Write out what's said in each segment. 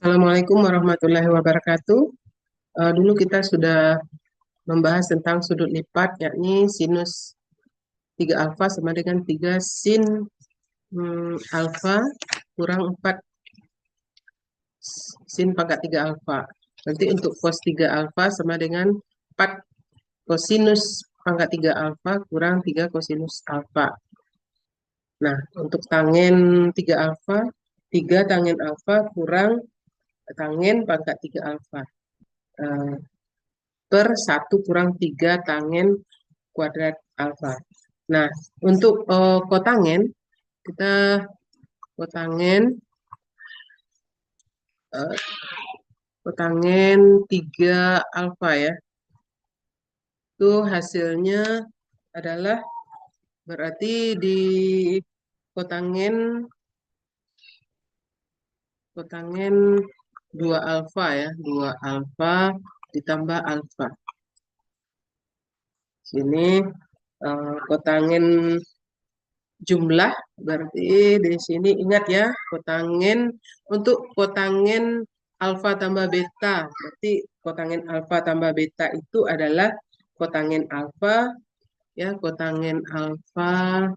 Assalamualaikum warahmatullahi wabarakatuh. Dulu kita sudah membahas tentang sudut lipat, yakni sinus 3 alfa sama dengan 3 sin alfa kurang 4 sin pangkat 3 alfa. Nanti untuk cos 3 alfa sama dengan 4 kosinus pangkat 3 alfa kurang 3 kosinus alfa. Nah, untuk tangen 3 alfa, 3 tangen alfa kurang tangen pangkat 3 alfa. Per 1 kurang 3 tangen kuadrat alfa. Nah, untuk kotangen, kita kotangen eh, kotangen 3 alfa ya. Itu hasilnya adalah berarti di kotangen 2 alfa ya, 2 alfa ditambah alfa. Sini kotangen jumlah berarti di sini ingat ya, kotangen untuk kotangen alfa tambah beta, berarti kotangen alfa tambah beta itu adalah kotangen alfa ya, kotangen alfa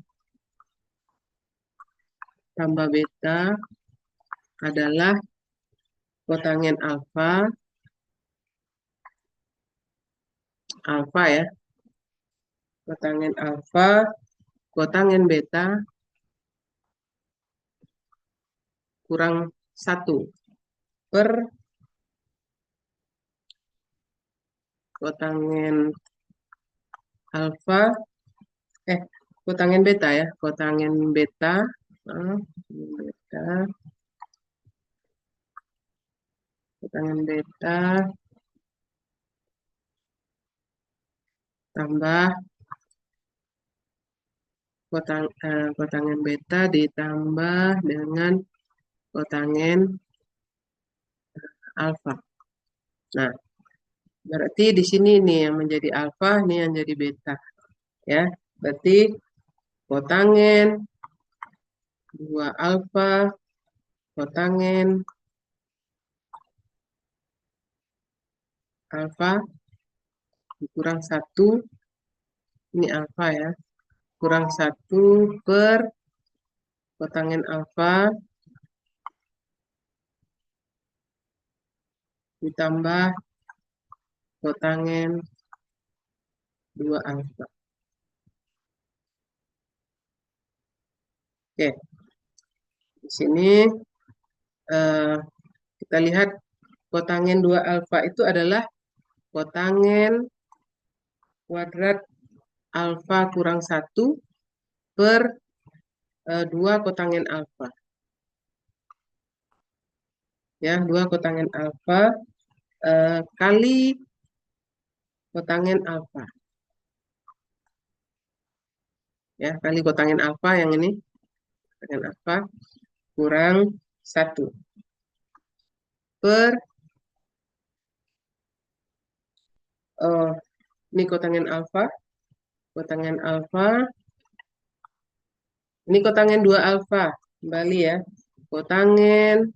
tambah beta adalah kotangen alfa ya, kotangen alfa kotangen beta kurang 1 per kotangen alfa kotangen beta ya, kotangen beta beta kotangen beta tambah kotangen beta ditambah dengan kotangen alfa. Nah, berarti di sini nih yang menjadi alfa, ini yang jadi beta. Ya, berarti kotangen 2 alfa kotangen alfa dikurang 1, ini alfa ya, kurang 1 per kotangen alfa ditambah kotangen 2 alfa. Oke, di sini kita lihat kotangen 2 alfa itu adalah kotangen kuadrat alfa kurang 1 per 2 kotangen alfa. Ya, 2 kotangen alfa kali kotangen alfa. Ya, kali kotangen alfa yang ini, kotangen alfa kurang 1 per ini kotangen alfa, ini kotangen 2 alfa, kembali ya, kotangen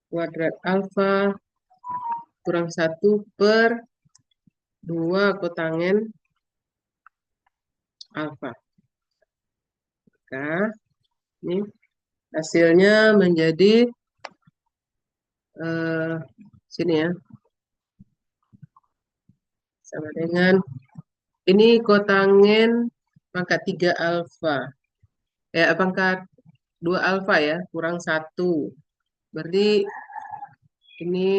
kuadrat alfa kurang 1 per 2 kotangen alfa. Maka ini hasilnya menjadi sini ya, sama dengan ini kotangen pangkat 3 alfa. Pangkat 2 alfa ya, kurang 1. Berarti ini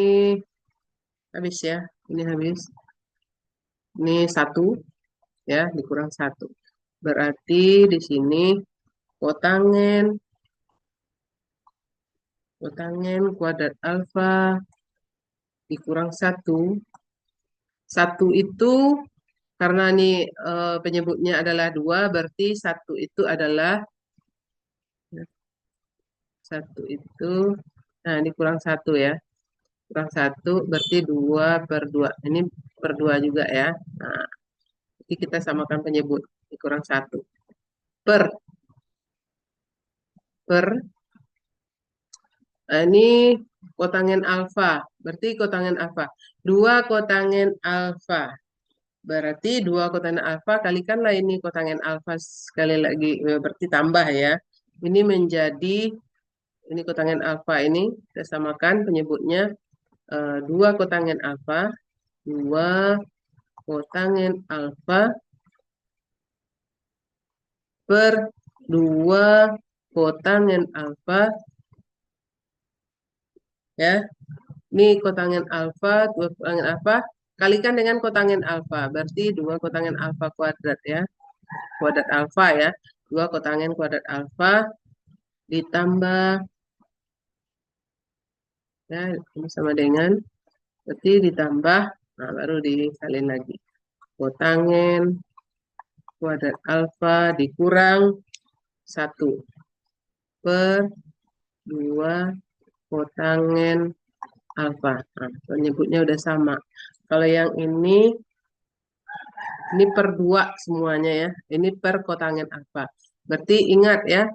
habis ya, ini habis. Ini 1 ya, dikurang 1. Berarti di sini kotangen kuadrat alfa dikurang 1. 1 itu karena ini penyebutnya adalah 2, berarti 1 itu adalah 1 itu, nah ini kurang 1 ya. Kurang 1 berarti 2 per 2. Ini per 2 juga ya. Nah, jadi kita samakan penyebut. Dikurang 1. Per. Nah, ini kotangen alfa. Berarti kotangen alfa. 2 kotangen alfa. Berarti 2 kotangen alfa kalikanlah ini kotangen alfa sekali lagi. Berarti tambah ya. Ini menjadi, ini kotangen alfa ini. Kita samakan penyebutnya. 2 kotangen alfa. 2 kotangen alfa per 2 kotangen alfa. Ya. Ini kotangen alfa, 2 kotangen alfa, kalikan dengan kotangen alfa. Berarti 2 kotangen alfa kuadrat ya. Kuadrat alfa ya. 2 kotangen kuadrat alfa ditambah, ya ini sama dengan, berarti ditambah, nah baru disalin lagi. Kotangen kuadrat alfa dikurang 1 per 2 kotangen alfa. Nah, penyebutnya udah sama. Kalau yang ini per 2 semuanya ya. Ini per kotangen alfa. Berarti ingat ya,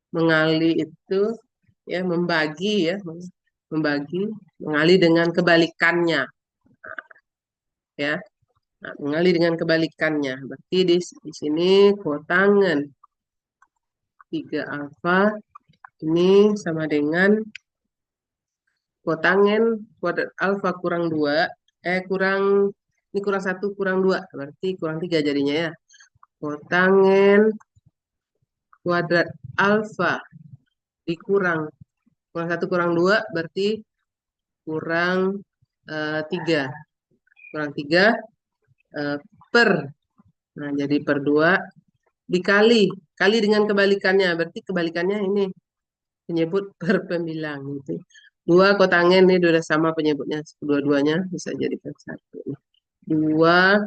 mengali itu ya membagi ya, mengali dengan kebalikannya ya. Nah, mengali dengan kebalikannya. Berarti di sini kotangen 3 alfa ini sama dengan kotangen kuadrat alfa kurang 2, ini kurang 1 kurang 2, berarti kurang 3 jadinya ya. Kotangen kuadrat alfa dikurang kurang 1 kurang 2 berarti kurang 3. Kurang 3 per, nah jadi per 2 kali dengan kebalikannya, berarti kebalikannya ini penyebut per pembilang gitu. 2 kotangen ini sudah sama penyebutnya, dua-duanya bisa jadikan 1. 2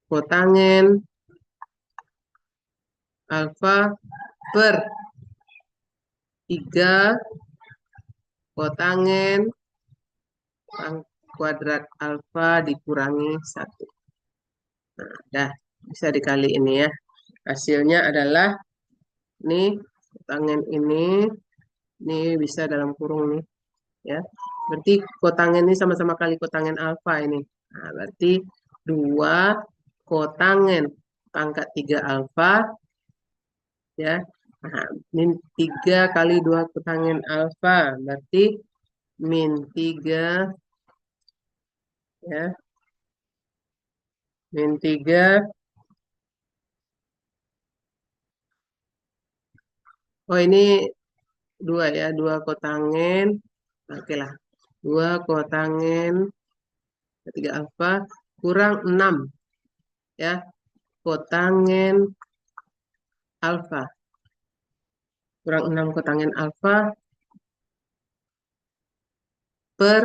kotangen alfa per 3 kotangen kuadrat alfa dikurangi 1. Nah, dah bisa dikali ini ya. Hasilnya adalah ini kotangen ini bisa dalam kurung nih ya. Berarti kotangen ini sama-sama kali kotangen alfa ini. Nah, berarti 2 kotangen pangkat 3 alfa ya. Nah, min 3 kali 2 kotangen alfa berarti min 3 ya. Min 3 oh ini 2 ya, 2 kotangen. Oke lah. 2 kotangen 3 alfa kurang 6 ya. Kotangen alfa. Kurang 6 kotangen alfa per,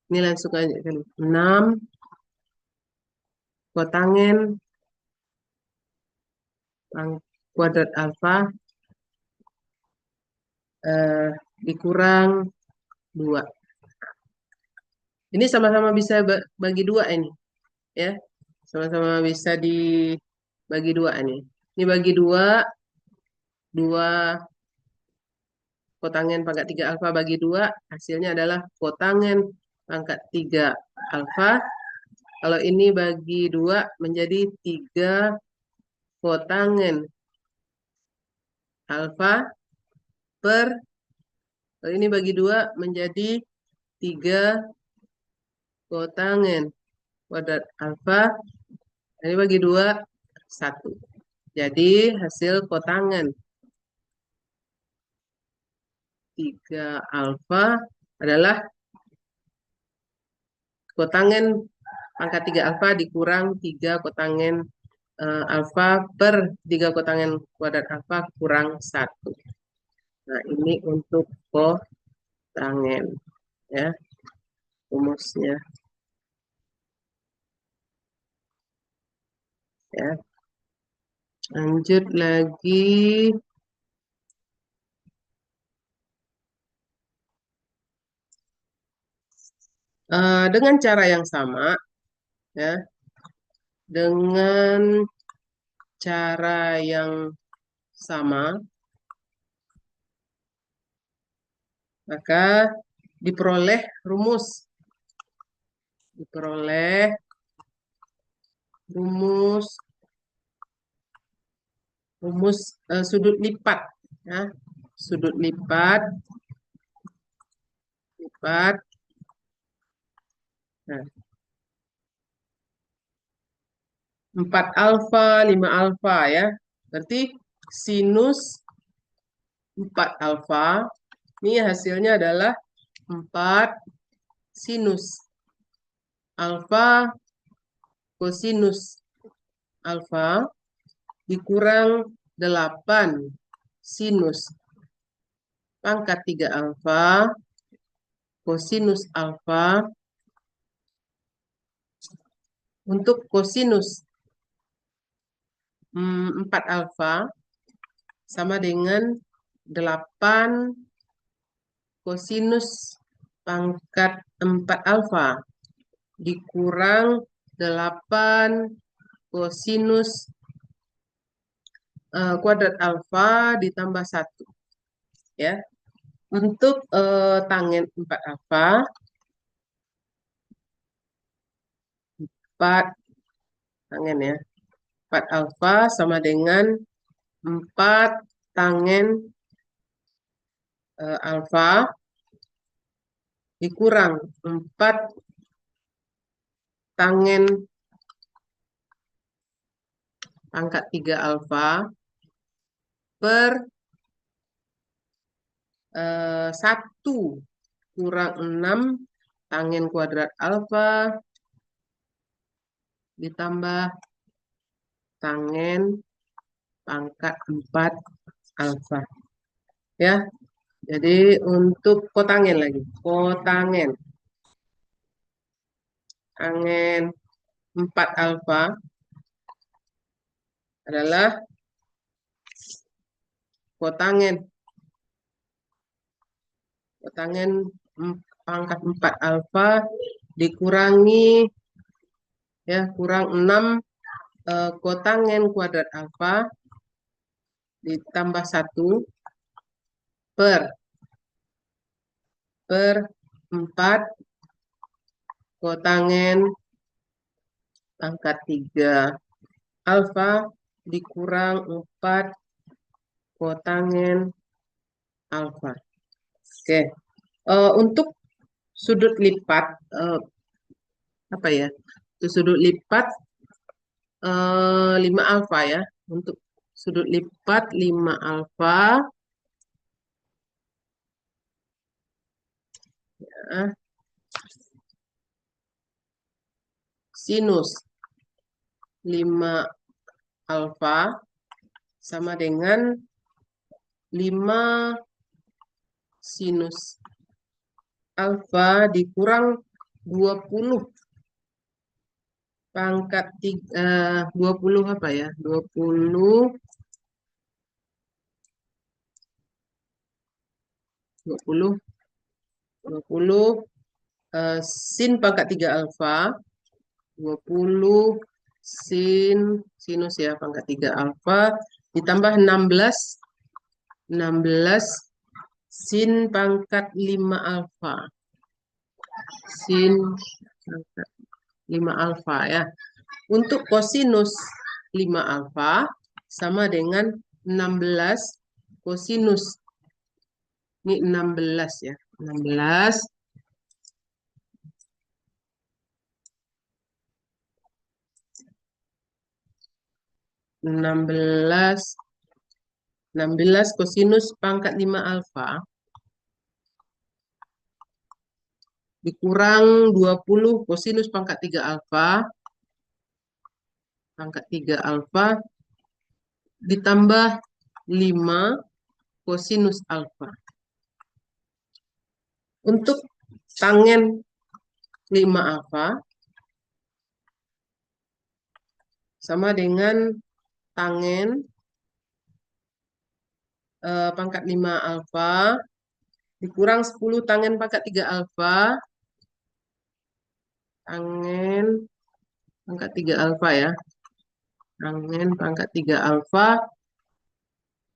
ini langsung aja kan. 6 kotangen kuadrat alfa dikurang 2. Ini sama-sama bisa bagi 2 ini ya. Sama-sama bisa dibagi 2 ini. Ini bagi 2 kotangen pangkat 3 alfa bagi 2 hasilnya adalah kotangen pangkat 3 alfa. Kalau ini bagi 2 menjadi 3 kotangen alfa per, kalau ini bagi 2 menjadi 3 kotangen kuadrat alfa. Ini bagi 2 1. Jadi hasil kotangen 3 alfa adalah kotangen pangkat 3 alfa dikurang 3 kotangen alfa per 3 kotangen kuadrat alfa kurang 1. Nah, ini untuk kotangen ya, rumusnya ya. Lanjut lagi. Dengan cara yang sama ya. Dengan cara yang sama Maka diperoleh rumus. Diperoleh rumus sudut lipat. Ya. Sudut lipat. Nah, 4 alfa, 5 alfa ya. Berarti sinus 4 alfa. Ini hasilnya adalah 4 sinus alfa kosinus alfa dikurang 8 sinus pangkat 3 alfa kosinus alfa. Untuk kosinus 4 alfa sama dengan 8 kosinus pangkat 4 alfa dikurang 8 kosinus kuadrat alfa ditambah 1. Ya. Untuk tangen 4 alfa, 4 tangen ya. 4 alfa sama dengan 4 tangen alfa dikurang 4 tangen pangkat 3 alfa per 1 kurang 6 tangen kuadrat alfa ditambah tangen pangkat 4 alfa. Ya. Jadi untuk kotangen lagi. Kotangen. Tangen 4 alfa adalah kotangen pangkat 4 alfa dikurangi ya kurang 6 kotangen kuadrat alfa ditambah 1 per 4 kotangen pangkat 3 alfa dikurang 4 kotangen alfa. Oke. Untuk sudut lipat apa ya? Untuk sudut lipat 5 alfa ya. Untuk sudut lipat 5 alfa ya, sinus 5 alfa sama dengan 5 sinus alfa dikurang 20 pangkat 20 apa ya? 20 sin pangkat 3 alfa 20 sinus ya pangkat 3 alfa ditambah 16 sin pangkat 5 alfa. Sin pangkat 5 alfa ya. Untuk kosinus 5 alfa sama dengan 16 kosinus. Ini 16 ya. 16 kosinus pangkat 5 alfa dikurang 20 kosinus pangkat 3 alfa ditambah 5 kosinus alfa. Untuk tangen 5 alfa sama dengan tangen pangkat 5 alfa dikurang 10 tangen pangkat 3 alfa. Tangen pangkat 3 alfa ya. Tangen pangkat 3 alfa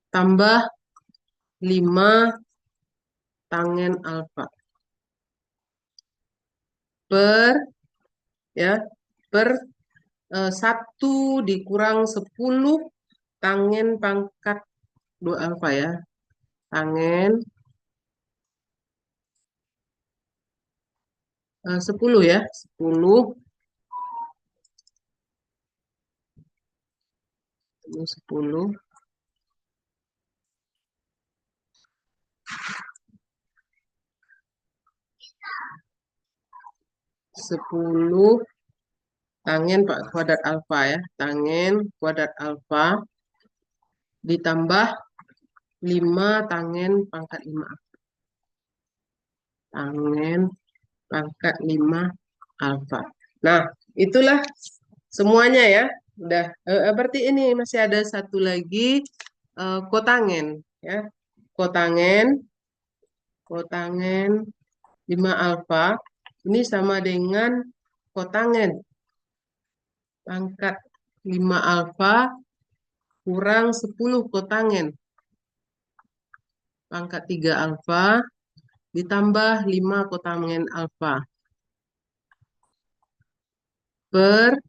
tambah 5 tangen alfa per ya per 1 dikurang 10 tangen pangkat 2 alfa ya. Tangen 10 ya. 10 10 10 tangen kuadrat alfa ya. Tangen kuadrat alfa ditambah 5 tangen pangkat 5. Tangen pangkat 5 alfa. Nah, itulah semuanya ya. Udah. Berarti ini masih ada satu lagi kotangen ya. Kotangen, kotangen 5 alfa ini sama dengan kotangen pangkat 5 alfa kurang 10 kotangen pangkat 3 alfa ditambah 5 kotangen alfa per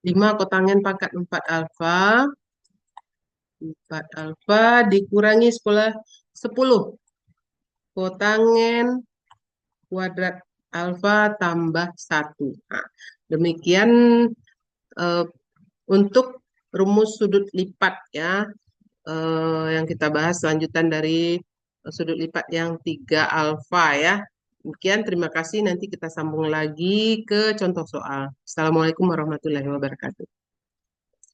5 kotangen pangkat 4 alfa 4 alfa dikurangi 10 kotangen kuadrat alfa tambah 1. Nah, demikian eh, untuk rumus sudut lipat ya yang kita bahas lanjutan dari sudut lipat yang 3 alfa ya. Demikian, terima kasih. Nanti kita sambung lagi ke contoh soal. Assalamualaikum warahmatullahi wabarakatuh.